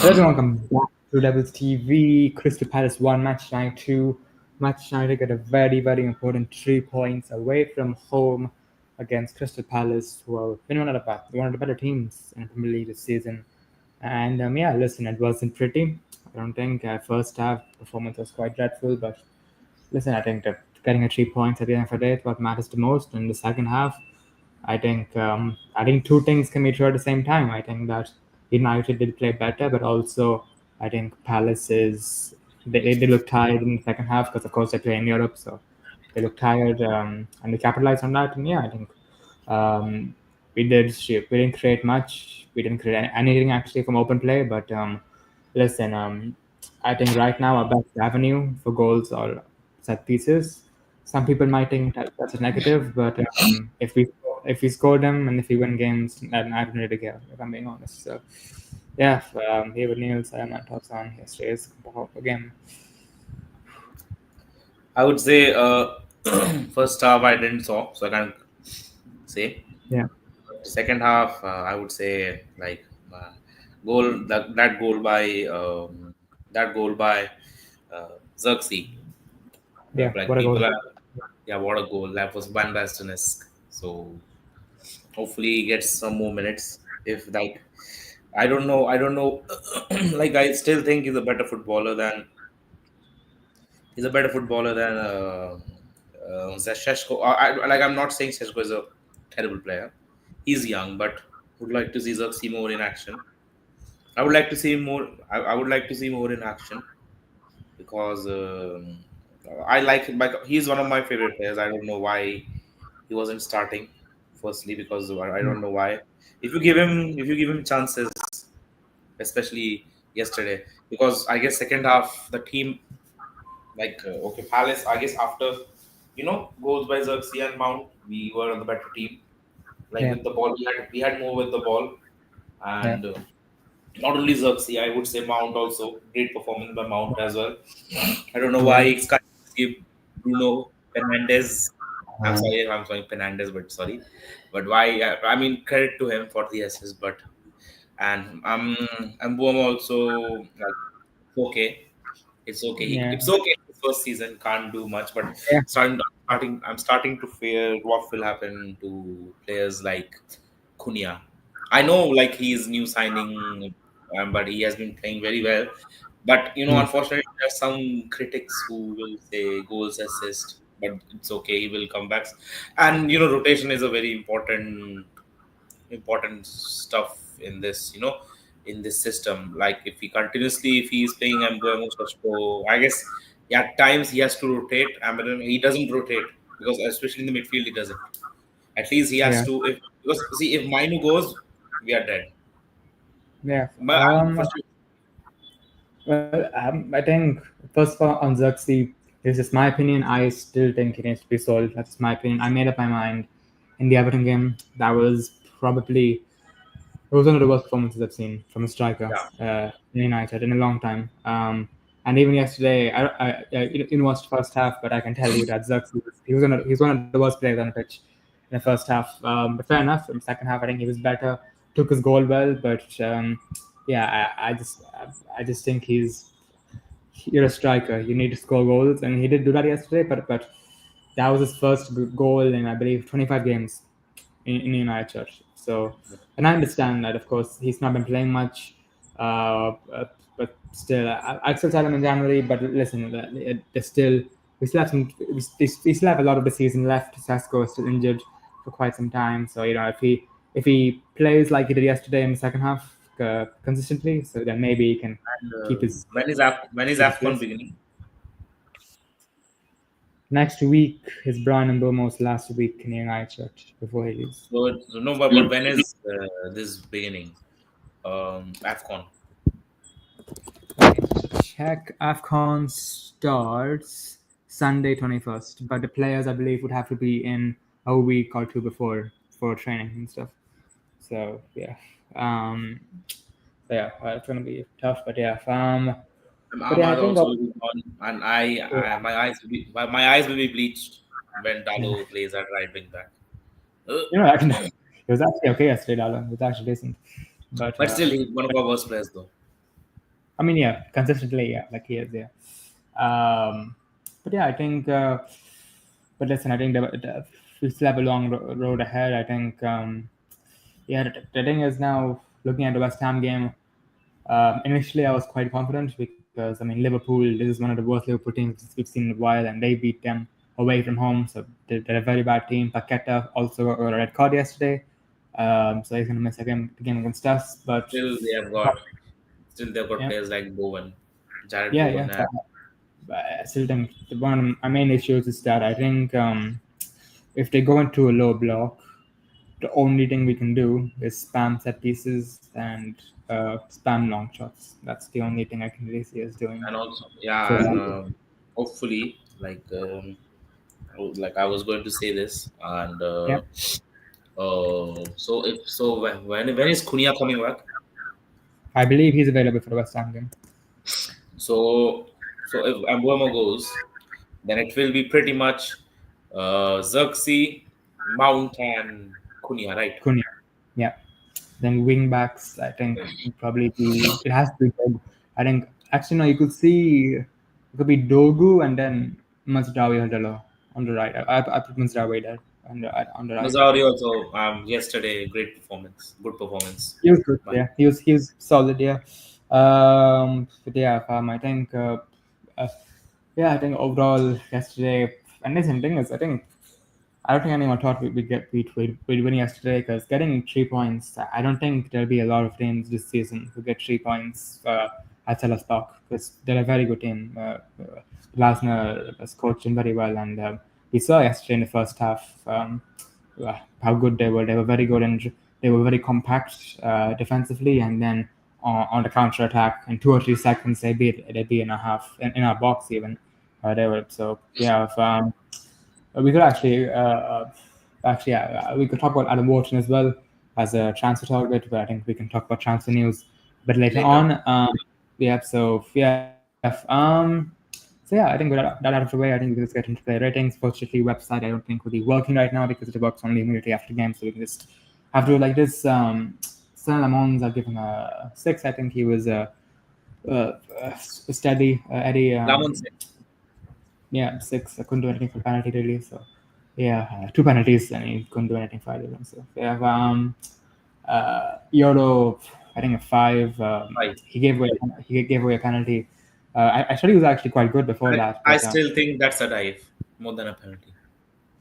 Welcome back to Devils TV. Crystal Palace won match night 2. Match night got a very important 3 points away from home against Crystal Palace, who are been one of the better teams in the Premier League this season. And yeah, listen, it wasn't pretty. I don't think first half performance was quite dreadful, but listen, I think that getting a 3 points at the end of the day is what matters the most. In the second half, I think two things can be true at the same time. I think that United did play better, but also I think Palace is they look tired in the second half because of course they play in Europe, so they look tired and they capitalized on that. And yeah, I think um, we didn't create much. We didn't create anything actually from open play, but listen, I think right now our best avenue for goals are set pieces. Some people might think that that's a negative, but if we score them and if we win games, then I don't really care. If I'm being honest. So yeah, here with Niels, I am my thoughts on yesterday's game. I would say first half I didn't saw, so I can't say. Yeah, Second half, I would say like that goal by Xerxes. yeah, Like what a goal! people are, yeah, what a goal! That was Van Basten-esque. So hopefully he gets some more minutes. If like I don't know. Like I still think he's a better footballer than Sheshko. Like I'm not saying Sheshko is a terrible player. He's young, but would like to see Xerxes more in action. I would like to see him more. I would like to see more in action because I like him. Like he's one of my favorite players. I don't know why he wasn't starting. Firstly, because I Mm, don't know why. If you give him chances, especially yesterday, because I guess second half the team okay, Palace. I guess after goals by Xerxes and Mount, we were the better team. Like yeah, with the ball, we had more with the ball, yeah, and not only Xerxes, I would say Mount also great performance by Mount as well. I don't know yeah, why Sky give Bruno Fernandez. I'm sorry Fernandez, but sorry, but why? I mean credit to him for the assist, but and Boom also like okay. It's okay. yeah, It's okay. First season can't do much, but yeah, I'm starting to fear what will happen to players like Cunha. I know, like he's new signing, but he has been playing very well. But yeah, unfortunately, there are some critics who will say goals assist, but it's okay. He will come back, and rotation is a very important stuff in this in this system. Like if he is playing Mbuemo Sashko, I guess at times he has to rotate. He doesn't rotate because especially in the midfield he doesn't. At least he has yeah, to, if because see, if Mainu goes, we are dead. yeah. For sure. Well, I think first of all on Xerxes, this is my opinion. I still think he needs to be sold. That's my opinion. I made up my mind in the Everton game. That was probably it was one of the worst performances I've seen from a striker Yeah. in United in a long time. And even yesterday, I didn't watch the first half, but I can tell you that Xerxes he's one of the worst players on the pitch in the first half. But fair enough. In the second half, I think he was better. Took his goal well, but yeah, I just think you're a striker. You need to score goals, and he did do that yesterday. But that was his first goal in I believe 25 games in United Church. So, and I understand that of course he's not been playing much, but still, I still tell him in January. But listen, there's still we still have a lot of the season left. Sasko is still injured for quite some time, so if he plays like he did yesterday in the second half consistently, so then maybe he can And when is keep his Afcon place. beginning? Next week is Brian and Bomo's last week in the United Church before he leaves. So no, but when is this beginning? Afcon. Let me check. AFCON starts Sunday 21st, but the players I believe would have to be in a week or two before for training and stuff. So yeah, um, it's gonna be tough, but yeah, I Ahmad think also will be gone, and my eyes will be bleached when yeah, Dalo plays at right wing back. Uh, actually, it was actually okay yesterday, Dalo. It was actually decent, but but still, he's one of our worst players, though. I mean, yeah, consistently, yeah, like he is, yeah. Um, but yeah, I think. But listen, I think we still have a long road ahead. I think. Yeah, the thing is now looking at the West Ham game. Initially, I was quite confident because I mean Liverpool. This is one of the worst Liverpool teams we've seen in a while, and they beat them away from home. So they're a very bad team. Paqueta also got a red card yesterday, so he's going to miss the game against us. But Still, they have got still they've got yeah, players like Bowen, Jared yeah, yeah. Bowen, and But I still think one of my main issues is that I think if they go into a low block, the only thing we can do is spam set pieces and spam long shots. That's the only thing I can really see us doing. also So yeah, and hopefully like I was going to say this, and yeah, so if so when is Cunha coming back? I believe he's available for the West Ham game. So if Ambuemo goes, then it will be pretty much Xerxes, Mount, and Cunha, right? Cunha, yeah. Then wing backs, I think would probably be it has to be good. I think actually no, you could see it could be Dogu and then Mazdawi on the right. I put Mazdawi there on the right. Mazzari also yesterday great performance, good performance. He was good. But Yeah, he was solid. Yeah. But yeah, I think. Uh, yeah, I think overall yesterday, and listen, thing is, I don't think anyone thought we'd win yesterday because getting 3 points, I don't think there'll be a lot of teams this season who get 3 points at Selhurst Park because they're a very good team. Glasner has coached them very well, and we saw yesterday in the first half how good they were. They were very good and they were very compact defensively, and then on the counter attack in 2 or 3 seconds they'd be in a half in our box even. They were so yeah. We could we could talk about Adam Wharton as well as a transfer target, but I think we can talk about transfer news a bit later later, on. Yeah, so yeah, I think with that out of the way, I think we can just get into the ratings. Fortunately, website I don't think will be working right now because it works only immediately after game, so we can just have to do it like this. Sen Lamons, I'll give him a 6. I think he was steady. Eddie, Lamon said, yeah, 6. I couldn't do anything for penalty really. So yeah, 2 penalties and he couldn't do anything for either of them. So we have Euro, I think a 5. "Five." He gave away a penalty. I thought he was actually quite good before that, I but still think that's a dive more than a penalty.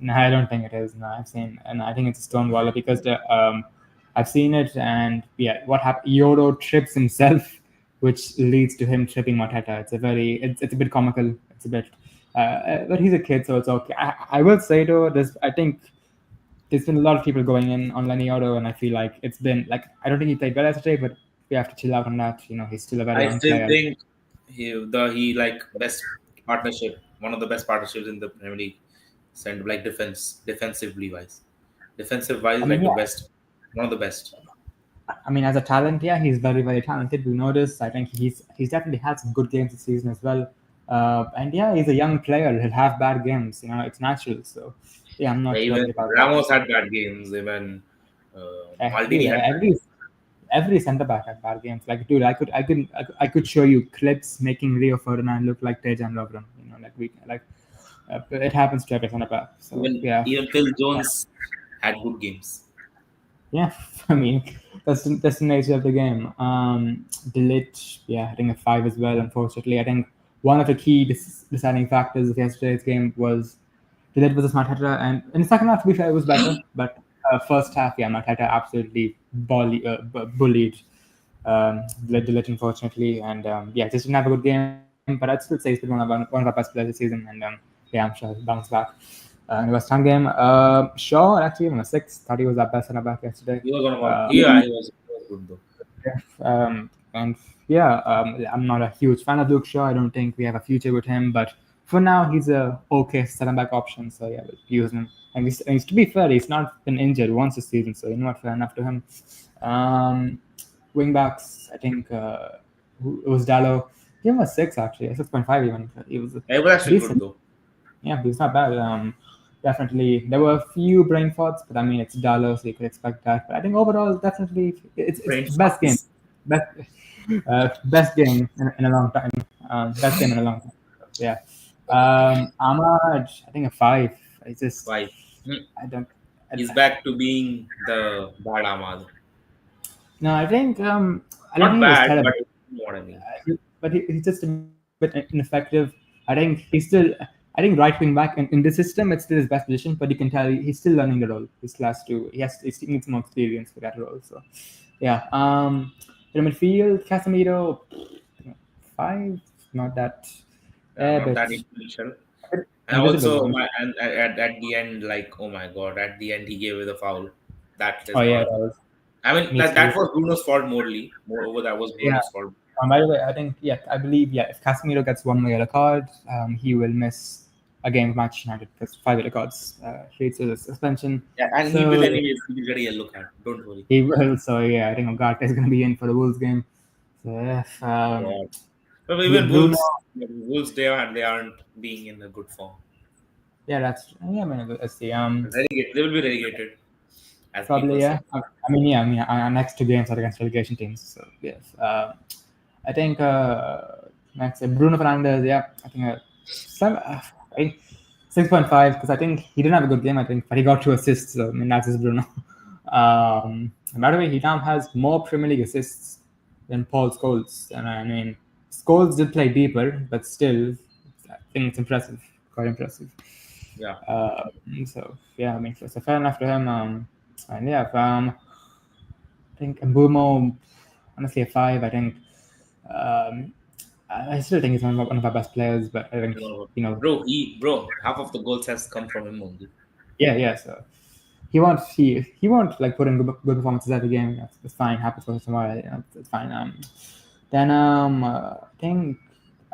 no, I don't think it is. No, I've seen, and I think it's a Stonewaller because I've seen it, and yeah, what happened? Euro trips himself, which leads to him tripping Mateta. It's a bit comical. It's a bit, but he's a kid, so it's okay. I will say though, I think there's been a lot of people going in on Lenny Otto, and I feel like it's been like I don't think he played well yesterday, but we have to chill out on that. You know, he's still a very I young still player. think he like best partnership, one of the best partnerships in the Premier League, and like defensive wise, I like mean, the yeah. best, one of the best. I mean, as a talent, yeah, he's very, very talented. We know this. I think he's definitely had some good games this season as well. And yeah, he's a young player. He'll have bad games. You know, it's natural. So yeah, I'm Yeah, not even worried about that. Ramos had bad games. Even Maldini had bad games. Every centre back had bad games. Like, dude, I could show you clips making Rio Ferdinand look like Tejan Lovren. You know, it happens to every centre back. So yeah, Even Phil Jones had good games. yeah, I mean that's the nature of the game. Delete, yeah, I think a 5 as well. Unfortunately, I think one of the key deciding factors of yesterday's game was Delete versus Mateta, and in the second half, to be fair, it was better. But first half, yeah, Mateta absolutely bullied Delete, unfortunately, and yeah, just didn't have a good game. But I'd still say he's been one of our best players this season, and yeah, I'm sure he'll bounce back in the West Ham game. Shaw actually even a 6. Thought he was our best centre back yesterday. He was on one. Yeah, he was good though. Yeah, and yeah, I'm not a huge fan of Luke Shaw. I don't think we have a future with him, but for now, he's a okay centre back option. So yeah, we'll use him. And to be fair, he's not been injured once this season, so you know what, fair enough to him. Wing backs, I think it was Dallo. Give him a 6 actually, a 6.5 even. He was It was actually decent. good though. Yeah, he's not bad. Definitely, there were a few brain farts, but I mean, it's Dallas, so you could expect that. But I think overall, definitely, it's Brain best game. farts. Best, Best game in a long time. Best game in a long time. Yeah. Ahmad, I think a 5. I just, Why? Hmm. I don't. He's back to being the bad Ahmad. No, I think I don't Not think he was bad, terrible, but you know what I mean. but he's just a bit ineffective. I think he's still. I think right wing back in this system, it's still his best position, but you can tell he's still learning the role. He's class two. He needs more experience for that role. So, yeah. In midfield, Casemiro, 5. Not that. Not But that influential. a bit And invisible. also, at the end, like, oh my god, at the end he gave it a foul. That Oh is yeah, not that good. was I mean, needs to that be. was Bruno's fault morely. Moreover, that was Yeah. Bruno's fault. By the way, I think I believe if Casemiro gets one more yellow card, he will miss a game of Manchester United because 5 yellow cards leads to the suspension. Yeah, and he will So anyways. He will get a yellow card. Don't worry. he will. So yeah, I think Ugarte is going to be in for the Wolves game. So yeah, Yeah. But even Bruno. Wolves, they aren't being in a good form. Yeah, that's yeah. I mean, let's see. They will be relegated, as people Probably say. yeah. Our next 2 games are against relegation teams. So yes, I think next Bruno Fernandes. Yeah, I think some. I, 6.5 because I think he didn't have a good game. I think, but he got 2 assists. So I mean, that's his Bruno. By the way, he now has more Premier League assists than Paul Scholes, and I mean, Scholes did play deeper, but still, I think it's impressive, quite impressive. Yeah. So yeah, I mean, so fair enough to him. And yeah, I think Mbumo, honestly a 5. I think um, I still think he's one of our best players, but I think Half of the goals has come from him only. yeah. So he won't like put in good performances every game. It's fine. Happens once in a while. It's fine. Then I think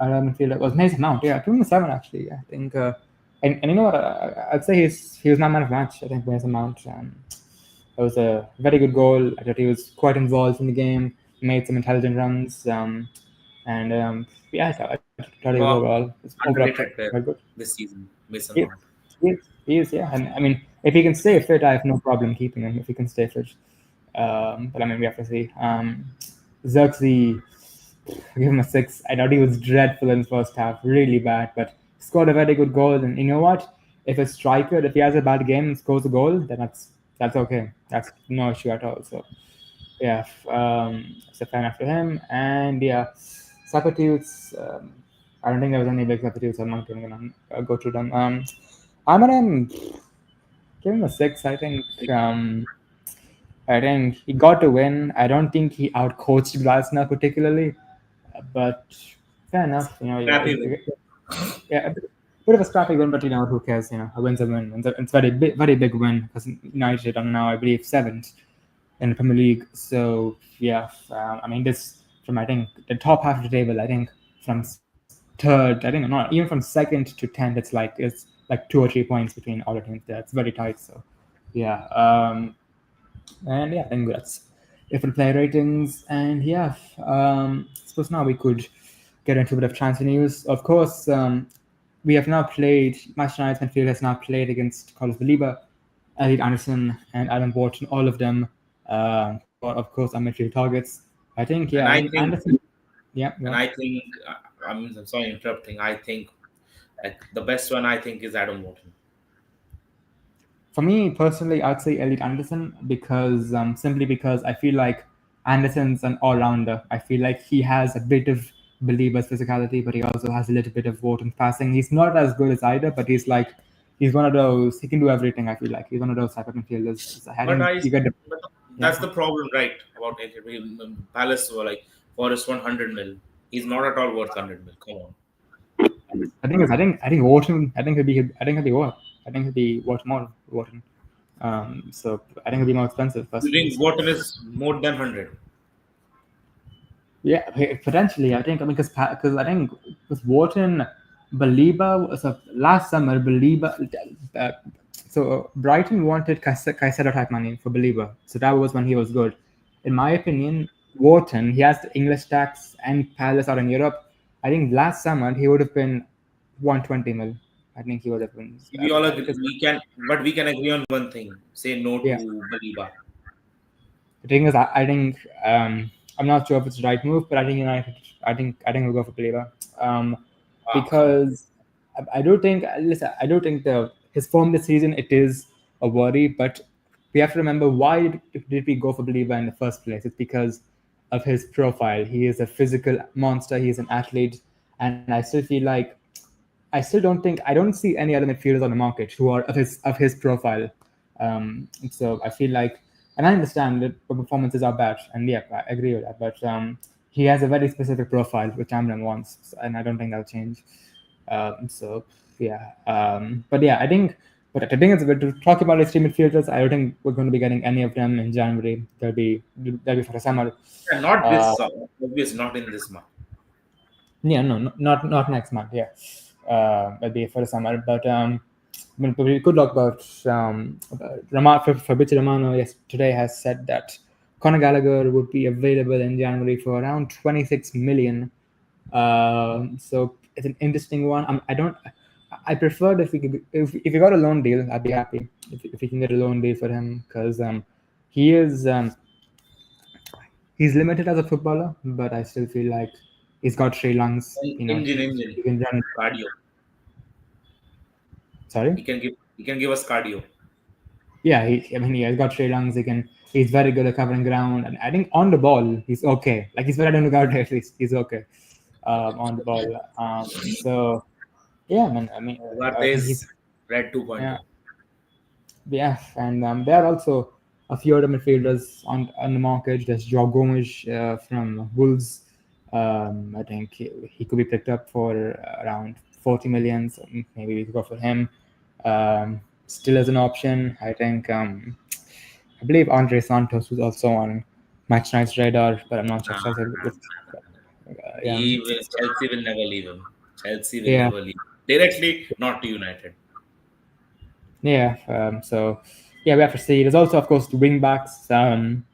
midfielder was Mason Mount. Yeah, 2 7 actually. I think. And you know what? I'd say he was my man of the match. I think Mason Mount. It was a very good goal. I thought he was quite involved in the game. Made some intelligent runs. And yeah, I thought he was Wow. overall Underrated player quite good. this season, Mason He, Mount. he is, yeah. And I mean, if he can stay fit, I have no problem keeping him if he can stay fit. But I mean, we have to see. Xerxes, I give him a 6. I thought he was dreadful in the first half, really bad, but scored a very good goal. And you know what? If a striker, if he has a bad game and scores a goal, then that's okay. That's no issue at all. So yeah, it's a fan after him. And yeah, substitutes. I don't think there was any big substitutes. I'm not even gonna go through them. I'm gonna give him a 6. I think he got to win. I don't think he outcoached Glasner particularly, but fair enough. Happy with. Yeah, a bit of a scrappy win, but who cares? A win's a win. It's a very big win because United are now, I believe, 7th in the Premier League. So yeah, I mean, this from I think the top half of the table. I think from third, I think not even from second to 10th. It's like 2 or 3 points between all the teams there. It's very tight. So yeah, and yeah, I think that's it for the player ratings. And yeah, suppose now we could get into a bit of transfer news. Of course, we have now played. Manchester United's midfield has now played against Carlos Valiba, Elliot Anderson, and Adam Wharton. All of them, of course, are midfield targets. I think, yeah, And I I think think, Anderson. Yeah, and I think, I'm sorry interrupting. I think, like, the best one I think is Adam Wharton. For me personally, I'd say Elliot Anderson because simply because I feel like Anderson's an all-rounder. I feel like he has a bit of Belieber's physicality, but he also has a little bit of Wharton's passing. He's not as good as either, but he's one of those. He can do everything. I feel like he's one of those type of midfielders. I But think you get the but yeah. that's the problem, right? About Palace were like Forest 100 mil. He's not at all worth 100 mil. Come on. I think Wharton. He'll be worth. I think he'll be worth more Wharton. So I think it'll be more expensive. You Personally. think Wharton is more than 100? Yeah, potentially. I think because I think because Wharton, Baliba. So last summer, Baliba. So Brighton wanted Caicedo type money for Baliba. So that was when he was good. In my opinion, Wharton, he has the English tax and Palace out in Europe. I think last summer he would have been 120 mil. I think he would have been. We all agree. But we can agree on one thing. Say no Yeah. to Baliba. The thing is, I think I'm not sure if it's the right move, but I think United. I think we'll go for Baleba, Come on. because I do think. Listen, I do think the his form this season it is a worry, but we have to remember why did we go for Baleba in the first place? It's because of his profile. He is a physical monster. He is an athlete, and I still feel like I don't see any other midfielders on the market who are of his profile. So I feel like, and I understand that the performances are bad, and yeah, I agree with that. But he has a very specific profile which Amram wants, and I don't think that'll change. So yeah, but yeah, but I think it's good to talk about extreme midfielders. I don't think we're going to be getting any of them in January. They'll be for the summer. Yeah, not Uh, this summer. Obviously, not in this month. Yeah, no, not next month. Yeah, maybe for the summer. But we could talk about Fabrizio Romano. Yes, today has said that Conor Gallagher would be available in January for around 26 million. So it's an interesting one. I don't. I preferred if we could if we got a loan deal, I'd be happy if we can get a loan deal for him because he is he's limited as a footballer, but I still feel like he's got three lungs. Engine. He can run. Cardio. Sorry. He can give us cardio. Yeah, I mean, he has got three lungs. He's very good at covering ground, and I think on the ball he's okay. Like he's better than Ugarte at least. He's okay on the ball. So yeah, man. I mean, I think Ugarte he's red 2.0. yeah. Yeah, and there are also a few other midfielders on the market. There's Joao Gomes from Wolves. I think he could be picked up for around 40 million. So maybe we could go for him. Still as an option, I think. I believe Andre Santos was also on Match Night's radar, but I'm not sure. Nah, Chelsea yeah, Chelsea will never leave him. Chelsea will yeah, never leave. Directly, not to United. yeah. So yeah, we have to see. There's also, of course, the wing backs. Antoine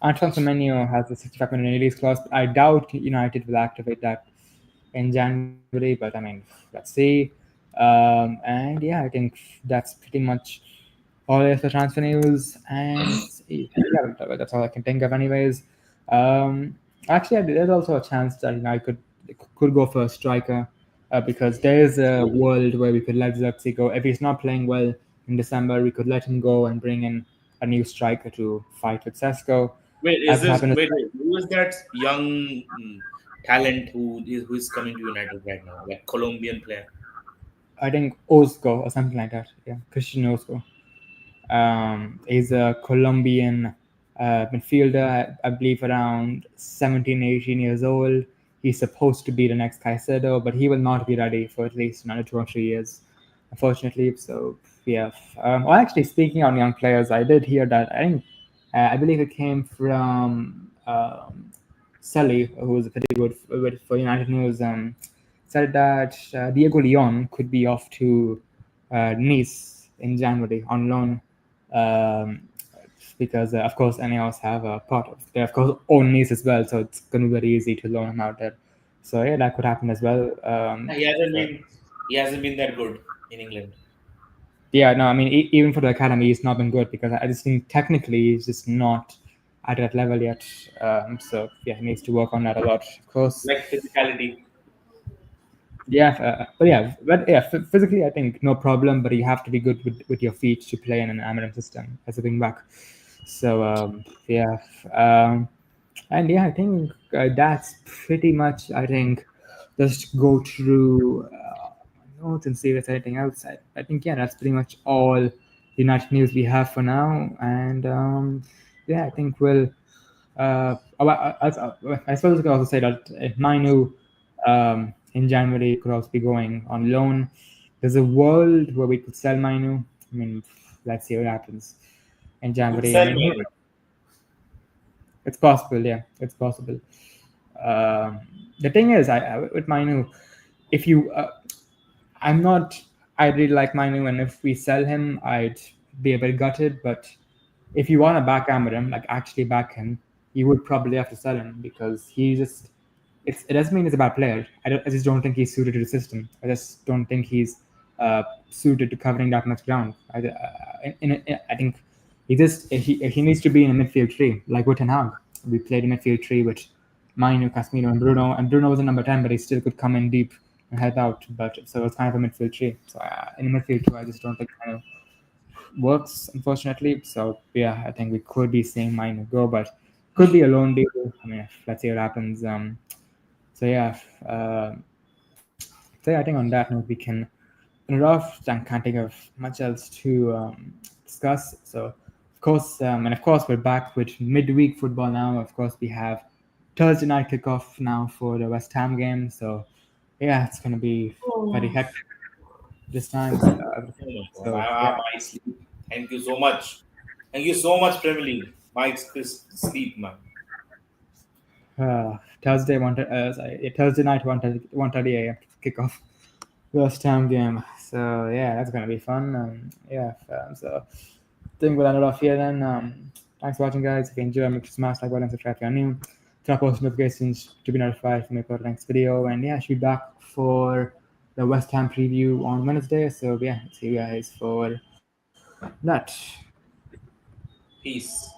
Semenyo has a 65 million release clause. I doubt United will activate that in January, but I mean, let's see. And yeah, I think that's pretty much all there is for transfer news. And yeah, that's all I can think of, anyways. Actually, there's also a chance that I could go for a striker because there's a world where we could let Xerxes go. If he's not playing well in December, we could let him go and bring in a new striker to fight with Sesko. Wait, is As this happened, wait? Who is that young talent who is coming to United right now? Like Colombian player. I think Ozco or something like that. Yeah, Christian Ozco. He's a Colombian midfielder, I believe around 17, 18 years old. He's supposed to be the next Caicedo, but he will not be ready for at least another 2 or 3 years, unfortunately. So, yeah. Well, actually, speaking on young players, I did hear that. I believe it came from Sully, who was pretty good for United News. Said that Diego Leon could be off to Nice in January on loan, um, because of course Eneos have a part of they of course own Nice as well, so it's going to be very easy to loan him out there. So yeah, that could happen as well. He hasn't So, been he hasn't been that good in England. yeah, no, I mean even for the academy, he's not been good because I just think technically he's just not at that level yet. So yeah, he needs to work on that a lot, of course. Like physicality. Yeah, physically, I think no problem, but you have to be good with your feet to play in an Amarim system as a wing back. So yeah, and yeah, I think that's pretty much. I think just go through notes and see if there's anything else. I think yeah, that's pretty much all United news we have for now, and yeah, I think we'll. I suppose I could also say that Mainu in January could also be going on loan. There's a world where we could sell Mainu. I mean, let's see what happens in Could January. I sell mean, me. it's possible. Yeah, it's possible. Um, the thing is, with Mainu, if you, I'm not. I really like Mainu, and if we sell him, I'd be a bit gutted. But if you want to back Amarim, like actually back him, you would probably have to sell him because he just. It doesn't mean he's a bad player. I just don't think he's suited to the system. I just don't think he's suited to covering that much ground. I think he needs to be in a midfield tree like with Ten Hag. we played a midfield three with Minu, Casemiro, and Bruno. And Bruno was a number 10, but he still could come in deep and help out. But so it was kind of a midfield three. So in a midfield two, I just don't think it kind of works, unfortunately. So yeah, I think we could be seeing Minu go, but could be a lone deal. I mean, let's see what happens. So yeah, so yeah, I think on that note we can finish off. I can't think of much else to discuss. So of course we're back with midweek football now. Of course we have Thursday night kickoff now for the West Ham game. So yeah, it's gonna be very Oh, hectic this time. So, my God. so I yeah. might sleep. Thank you so much. Thank you so much, Premier League. Mike, sleep, man. Thursday night 1:30 a.m. kickoff. West Ham game. So yeah, that's gonna be fun. Yeah, so I think we'll end it off here then. Thanks for watching, guys. If you enjoy, make sure to smash like button, subscribe if you're new, turn on post notifications to be notified when we upload the next video. And yeah, I should be back for the West Ham preview on Wednesday. So yeah, see you guys for that. Peace.